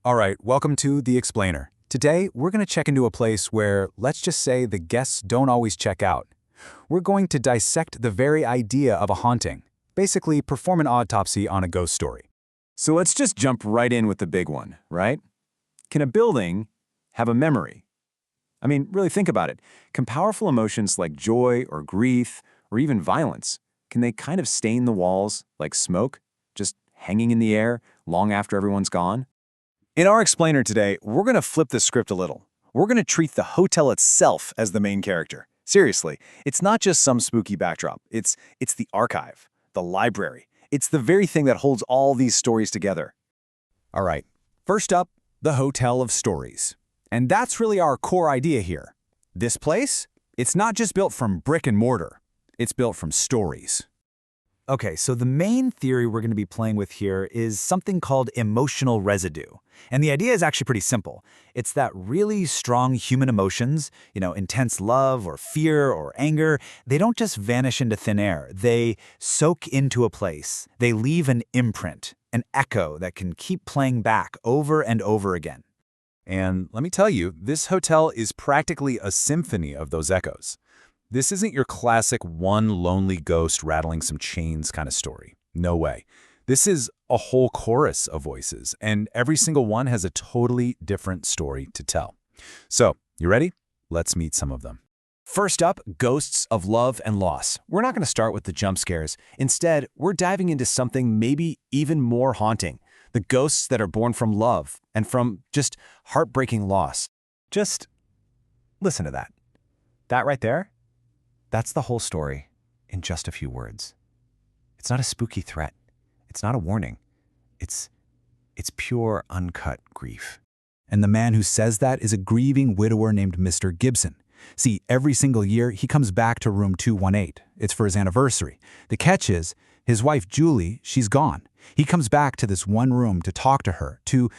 All right, welcome to The Explainer. Today, we're going to check into a place where, let's just say, the guests don't always check out. We're going to dissect the very idea of a haunting, basically perform an autopsy on a ghost story. So let's just jump right in with the big one, right? Can a building have a memory? I mean, really think about it. Can powerful emotions like joy or grief or even violence, can they kind of stain the walls like smoke, just hanging in the air long after everyone's gone? In our explainer today, we're going to flip the script a little. We're going to treat the hotel itself as the main character. Seriously, it's not just some spooky backdrop. It's the archive, the library. It's the very thing that holds all these stories together. All right, first up, the Hotel of Stories. And that's really our core idea here. This place, it's not just built from brick and mortar. It's built from stories. Okay, so the main theory we're going to be playing with here is something called emotional residue. And the idea is actually pretty simple. It's that really strong human emotions, intense love or fear or anger, they don't just vanish into thin air. They soak into a place. They leave an imprint, an echo that can keep playing back over and over again. And let me tell you, this hotel is practically a symphony of those echoes. This isn't your classic one lonely ghost rattling some chains kind of story. No way. This is a whole chorus of voices, and every single one has a totally different story to tell. So, you ready? Let's meet some of them. First up, ghosts of love and loss. We're not going to start with the jump scares. Instead, we're diving into something maybe even more haunting. The ghosts that are born from love and from just heartbreaking loss. Just listen to that. That right there? That's the whole story in just a few words. It's not a spooky threat. It's not a warning. It's pure, uncut grief. And the man who says that is a grieving widower named Mr. Gibson. See, every single year, he comes back to room 218. It's for his anniversary. The catch is, his wife, Julie, she's gone. He comes back to this one room to talk to her, to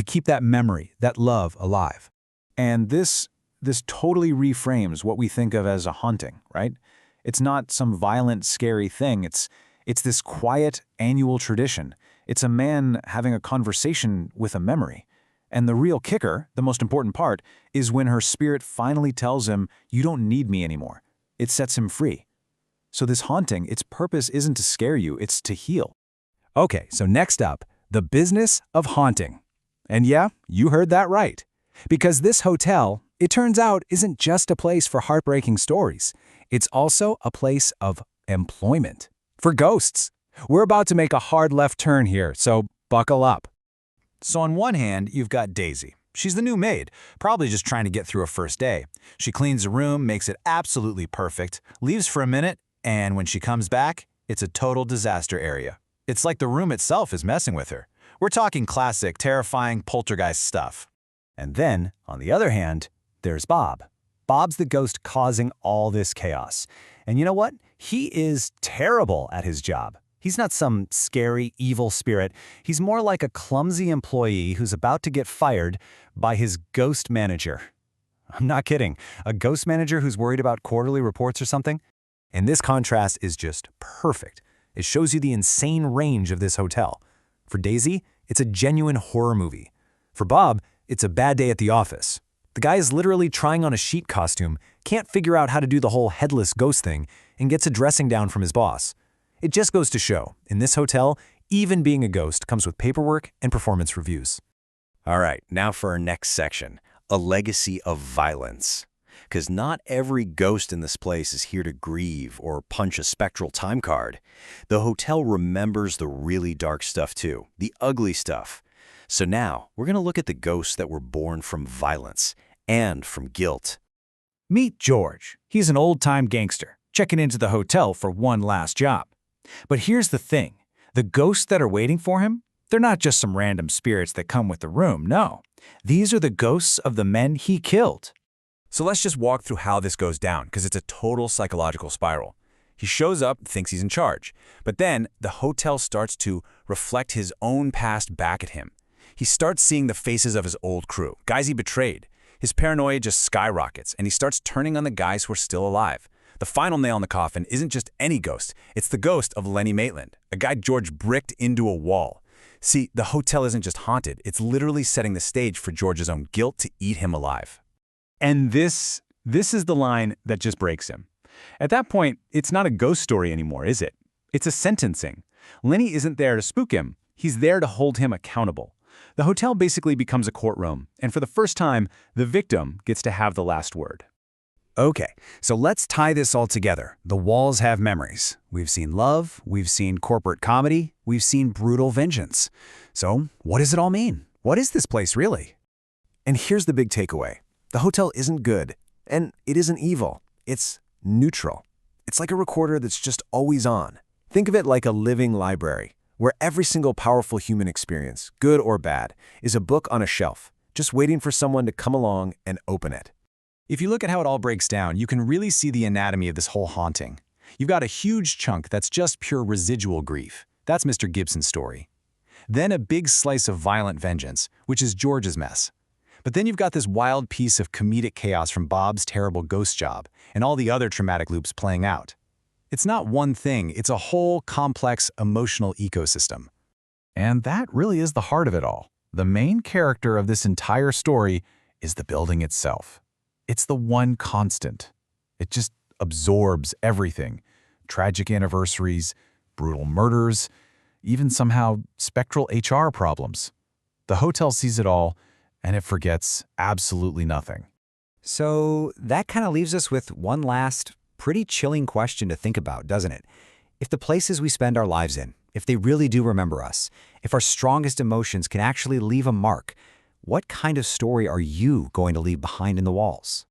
keep that memory, that love alive. And this totally reframes what we think of as a haunting, right? It's not some violent, scary thing. It's this quiet, annual tradition. It's a man having a conversation with a memory. And the real kicker, the most important part, is when her spirit finally tells him, "You don't need me anymore." It sets him free. So this haunting, its purpose isn't to scare you, it's to heal. Okay, so next up, the business of haunting. And yeah, you heard that right. Because this hotel, it turns out, isn't just a place for heartbreaking stories. It's also a place of employment. For ghosts. We're about to make a hard left turn here, so buckle up. So on one hand, you've got Daisy. She's the new maid, probably just trying to get through a first day. She cleans the room, makes it absolutely perfect, leaves for a minute, and when she comes back, it's a total disaster area. It's like the room itself is messing with her. We're talking classic, terrifying poltergeist stuff. And then, on the other hand, there's Bob. Bob's the ghost causing all this chaos. And you know what? He is terrible at his job. He's not some scary, evil spirit. He's more like a clumsy employee who's about to get fired by his ghost manager. I'm not kidding. A ghost manager who's worried about quarterly reports or something? And this contrast is just perfect. It shows you the insane range of this hotel. For Daisy, it's a genuine horror movie. For Bob, it's a bad day at the office. The guy is literally trying on a sheet costume, can't figure out how to do the whole headless ghost thing, and gets a dressing down from his boss. It just goes to show, in this hotel, even being a ghost comes with paperwork and performance reviews. All right, now for our next section, a legacy of violence. Because not every ghost in this place is here to grieve or punch a spectral time card. The hotel remembers the really dark stuff too, the ugly stuff. So now, we're going to look at the ghosts that were born from violence and from guilt. Meet George. He's an old-time gangster, checking into the hotel for one last job. But here's the thing. The ghosts that are waiting for him, they're not just some random spirits that come with the room, no. These are the ghosts of the men he killed. So let's just walk through how this goes down, because it's a total psychological spiral. He shows up, thinks he's in charge. But then, the hotel starts to reflect his own past back at him. He starts seeing the faces of his old crew, guys he betrayed. His paranoia just skyrockets, and he starts turning on the guys who are still alive. The final nail in the coffin isn't just any ghost. It's the ghost of Lenny Maitland, a guy George bricked into a wall. See, the hotel isn't just haunted, it's literally setting the stage for George's own guilt to eat him alive. And this is the line that just breaks him. At that point, it's not a ghost story anymore, is it? It's a sentencing. Lenny isn't there to spook him. He's there to hold him accountable. The hotel basically becomes a courtroom, and for the first time, the victim gets to have the last word. Okay, so let's tie this all together. The walls have memories. We've seen love, we've seen corporate comedy, we've seen brutal vengeance. So what does it all mean? What is this place really? And here's the big takeaway. The hotel isn't good, and it isn't evil. It's neutral. It's like a recorder that's just always on. Think of it like a living library, where every single powerful human experience, good or bad, is a book on a shelf, just waiting for someone to come along and open it. If you look at how it all breaks down, you can really see the anatomy of this whole haunting. You've got a huge chunk that's just pure residual grief. That's Mr. Gibson's story. Then a big slice of violent vengeance, which is George's mess. But then you've got this wild piece of comedic chaos from Bob's terrible ghost job and all the other traumatic loops playing out. It's not one thing, it's a whole complex emotional ecosystem. And that really is the heart of it all. The main character of this entire story is the building itself. It's the one constant. It just absorbs everything. Tragic anniversaries, brutal murders, even somehow spectral HR problems. The hotel sees it all, and it forgets absolutely nothing. So that kind of leaves us with one last, pretty chilling question to think about, doesn't it? If the places we spend our lives in, if they really do remember us, if our strongest emotions can actually leave a mark, what kind of story are you going to leave behind in the walls?